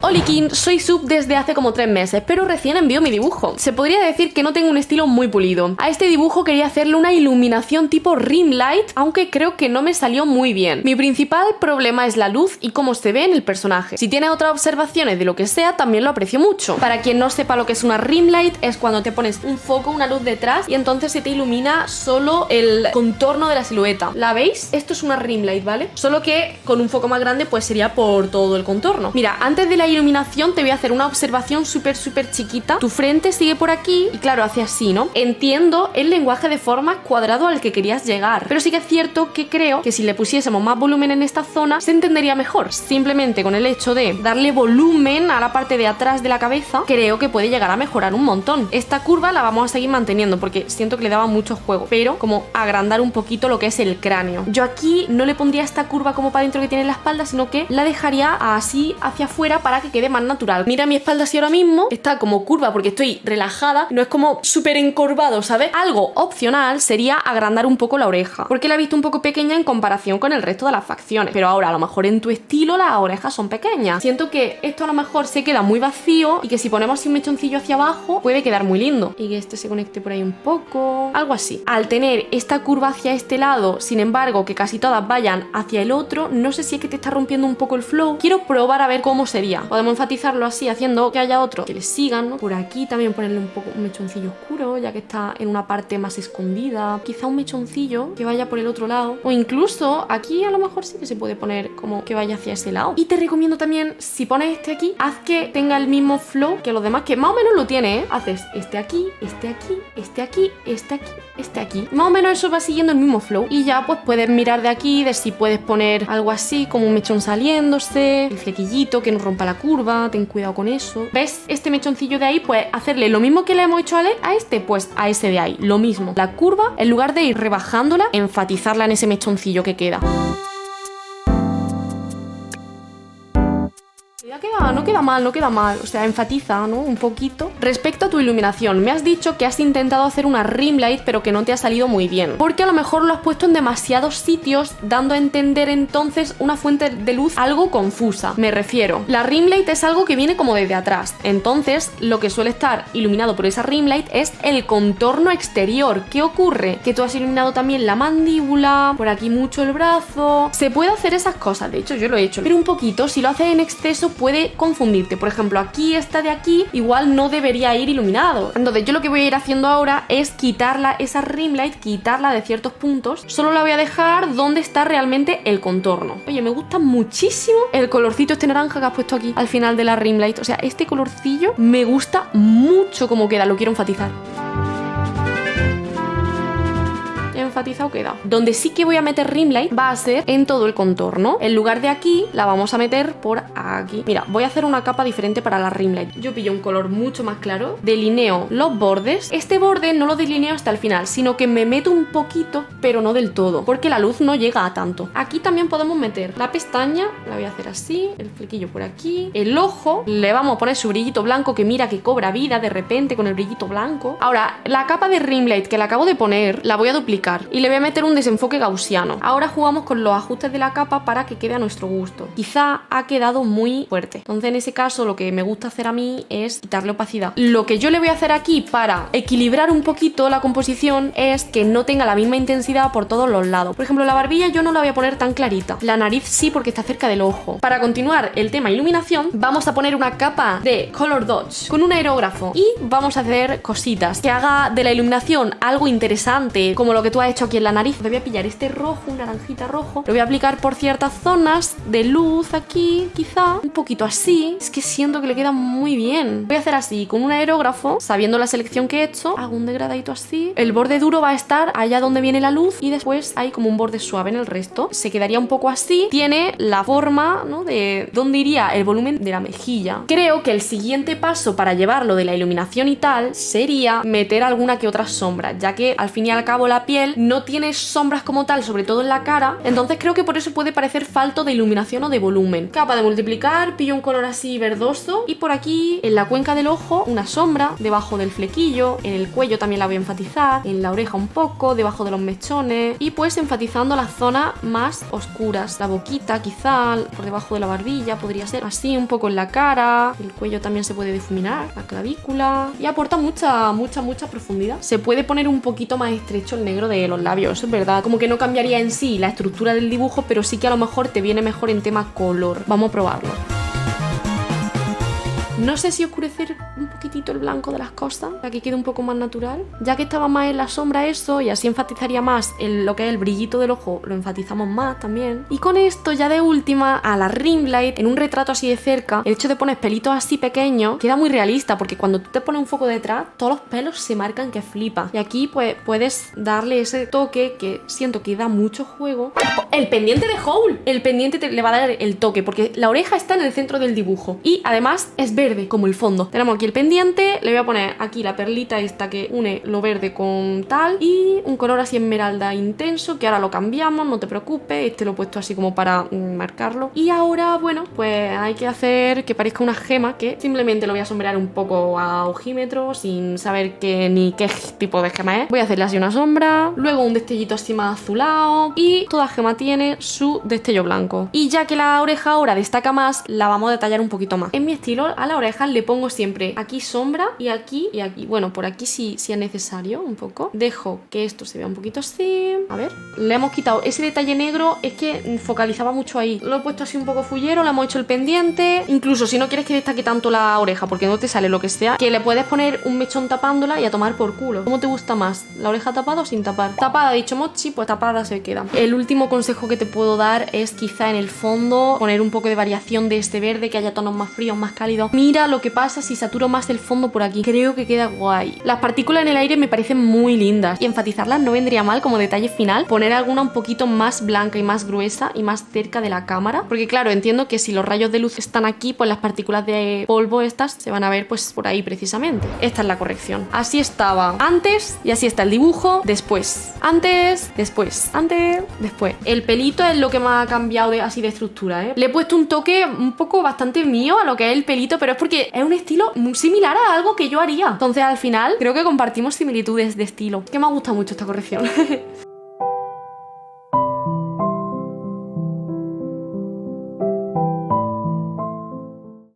Olikin, soy sub desde hace como 3 meses, pero recién envío mi dibujo. Se podría decir que no tengo un estilo muy pulido. A este dibujo quería hacerle una iluminación tipo rim light, aunque creo que no me salió muy bien. Mi principal problema es la luz y cómo se ve en el personaje. Si tiene otras observaciones de lo que sea, también lo aprecio mucho. Para quien no sepa lo que es una rim light, es cuando te pones un foco, una luz detrás y entonces se te ilumina solo el contorno de la silueta. ¿La veis? Esto es una rim light, ¿vale? Solo que con un foco más grande pues sería por todo el contorno. Mira, antes de la iluminación te voy a hacer una observación súper chiquita. Tu frente sigue por aquí y claro, hace así, ¿no? Entiendo el lenguaje de formas cuadrado al que querías llegar, pero sí que es cierto que creo que si le pusiésemos más volumen en esta zona se entendería mejor. Simplemente con el hecho de darle volumen a la parte de atrás de la cabeza, creo que puede llegar a mejorar un montón. Esta curva la vamos a seguir manteniendo porque siento que le daba mucho juego, pero como agrandar un poquito lo que es el cráneo. Yo aquí no le pondría esta curva como para dentro que tiene la espalda, sino que la dejaría así hacia afuera para que quede más natural. Mira mi espalda así ahora mismo, está como curva porque estoy relajada, no es como súper encorvado, ¿sabes? Algo opcional sería agrandar un poco la oreja, porque la he visto un poco pequeña en comparación con el resto de las facciones, pero ahora a lo mejor en tu estilo las orejas son pequeñas. Siento que esto a lo mejor se queda muy vacío y que si ponemos así un mechoncillo hacia abajo puede quedar muy lindo y que este se conecte por ahí un poco, algo así. Al tener esta curva hacia este lado, sin embargo que casi todas vayan hacia el otro, no sé si es que te está rompiendo un poco el flow. Quiero probar a ver cómo sería. Podemos enfatizarlo así haciendo que haya otro que le sigan, ¿no? Por aquí también ponerle un poco un mechoncillo oscuro, ya que está en una parte más escondida. Quizá un mechoncillo que vaya por el otro lado, o incluso aquí a lo mejor sí que se puede poner como que vaya hacia ese lado. Y te recomiendo también, si pones este aquí, haz que tenga el mismo flow que los demás, que más o menos lo tiene, ¿eh? Haces este aquí, este aquí, este aquí, este aquí, este aquí. Más o menos eso va siguiendo el mismo flow y ya pues puedes mirar de aquí, de si puedes poner algo así como un mechón saliéndose, el flequillito que no rompa la curva, ten cuidado con eso. ¿Ves? Este mechoncillo de ahí, pues hacerle lo mismo que le hemos hecho a este, pues a ese de ahí, lo mismo. La curva, en lugar de ir rebajándola, enfatizarla en ese mechoncillo que queda. No queda mal, no queda mal. O sea, enfatiza, ¿no? Un poquito. Respecto a tu iluminación, me has dicho que has intentado hacer una rim light, pero que no te ha salido muy bien. Porque a lo mejor lo has puesto en demasiados sitios, dando a entender entonces una fuente de luz algo confusa. Me refiero, la rim light es algo que viene como desde atrás. Entonces, lo que suele estar iluminado por esa rim light es el contorno exterior. ¿Qué ocurre? Que tú has iluminado también la mandíbula, por aquí mucho el brazo. Se puede hacer esas cosas, de hecho yo lo he hecho. Pero un poquito, si lo haces en exceso, puede confundirte. Por ejemplo, aquí esta de aquí igual no debería ir iluminado. Entonces yo lo que voy a ir haciendo ahora es quitarla, esa rim light, quitarla de ciertos puntos. Solo la voy a dejar donde está realmente el contorno. Oye, me gusta muchísimo el colorcito este naranja que has puesto aquí al final de la rim light. O sea, este colorcillo me gusta mucho cómo queda, lo quiero enfatizar. Enfatizado queda. Donde sí que voy a meter rim light va a ser en todo el contorno. En lugar de aquí, la vamos a meter por aquí. Mira, voy a hacer una capa diferente para la rim light. Yo pillo un color mucho más claro, delineo los bordes. Este borde no lo delineo hasta el final, sino que me meto un poquito, pero no del todo, porque la luz no llega a tanto. Aquí también podemos meter la pestaña, la voy a hacer así, el flequillo por aquí, el ojo, le vamos a poner su brillito blanco, que mira que cobra vida de repente con el brillito blanco. Ahora, la capa de rim light que la acabo de poner, la voy a duplicar y le voy a meter un desenfoque gaussiano. Ahora jugamos con los ajustes de la capa para que quede a nuestro gusto. Quizá ha quedado muy fuerte, entonces en ese caso lo que me gusta hacer a mí es quitarle opacidad. Lo que yo le voy a hacer aquí para equilibrar un poquito la composición es que no tenga la misma intensidad por todos los lados. Por ejemplo, la barbilla yo no la voy a poner tan clarita, la nariz sí, porque está cerca del ojo. Para continuar el tema iluminación, vamos a poner una capa de Color Dodge con un aerógrafo y vamos a hacer cositas que haga de la iluminación algo interesante, como lo que tú has hecho aquí en la nariz. Te voy a pillar este rojo, un naranjita rojo, lo voy a aplicar por ciertas zonas de luz aquí, quizá un poquito así. Es que siento que le queda muy bien. Voy a hacer así con un aerógrafo, sabiendo la selección que he hecho, hago un degradadito así. El borde duro va a estar allá donde viene la luz y después hay como un borde suave en el resto. Se quedaría un poco así. Tiene la forma, ¿no?, de dónde iría el volumen de la mejilla. Creo que el siguiente paso para llevarlo de la iluminación y tal sería meter alguna que otra sombra, ya que al fin y al cabo la piel no tiene sombras como tal, sobre todo en la cara, entonces creo que por eso puede parecer falto de iluminación o de volumen. Capa de multiplicar, pillo un color así verdoso y por aquí en la cuenca del ojo una sombra, debajo del flequillo, en el cuello también la voy a enfatizar, en la oreja un poco, debajo de los mechones y pues enfatizando las zonas más oscuras, la boquita quizá, por debajo de la barbilla podría ser así, un poco en la cara, el cuello también se puede difuminar, la clavícula y aporta mucha profundidad. Se puede poner un poquito más estrecho el negro de los labios, eso es verdad, como que no cambiaría en sí la estructura del dibujo, pero sí que a lo mejor te viene mejor en tema color. Vamos a probarlo. No sé si oscurecer un poquitito el blanco de las cosas para que quede un poco más natural, ya que estaba más en la sombra eso y así enfatizaría más lo que es el brillito del ojo, lo enfatizamos más también. Y con esto ya de última a la ring light, en un retrato así de cerca, el hecho de poner pelitos así pequeños queda muy realista porque cuando tú te pones un foco detrás todos los pelos se marcan que flipa y aquí pues puedes darle ese toque que siento que da mucho juego. El pendiente de Howl, el pendiente le va a dar el toque porque la oreja está en el centro del dibujo y además es verde como el fondo. Tenemos aquí el pendiente, le voy a poner aquí la perlita esta que une lo verde con tal y un color así esmeralda intenso que ahora lo cambiamos, no te preocupes, este lo he puesto así como para marcarlo. Y ahora, bueno, pues hay que hacer que parezca una gema que simplemente lo voy a sombrear un poco a ojímetro sin saber ni qué tipo de gema es. Voy a hacerle así una sombra, luego un destellito así más azulado y toda gema tiene su destello blanco. Y ya que la oreja ahora destaca más, la vamos a detallar un poquito más. En mi estilo, a la oreja le pongo siempre aquí sombra y aquí y aquí. Bueno, por aquí sí es necesario un poco. Dejo que esto se vea un poquito así. A ver, le hemos quitado ese detalle negro, es que focalizaba mucho ahí. Lo he puesto así un poco fullero, le hemos hecho el pendiente. Incluso si no quieres que destaque tanto la oreja porque no te sale lo que sea, que le puedes poner un mechón tapándola y a tomar por culo. ¿Cómo te gusta más? ¿La oreja tapada o sin tapar? Tapada, ha dicho Mochi, pues tapada se queda. El último consejo que te puedo dar es quizá en el fondo poner un poco de variación de este verde, que haya tonos más fríos, más cálidos. Mira lo que pasa si saturo más el fondo por aquí. Creo que queda guay. Las partículas en el aire me parecen muy lindas y enfatizarlas no vendría mal como detalle final. Poner alguna un poquito más blanca y más gruesa y más cerca de la cámara. Porque claro, entiendo que si los rayos de luz están aquí, pues las partículas de polvo estas se van a ver pues por ahí precisamente. Esta es la corrección. Así estaba antes y así está el dibujo después. Antes, después. Antes, después. El pelito es lo que más ha cambiado así de estructura, ¿eh? Le he puesto un toque un poco bastante mío a lo que es el pelito, pero es porque es un estilo muy similar a algo que yo haría. Entonces al final creo que compartimos similitudes de estilo. Que me ha gustado mucho esta corrección.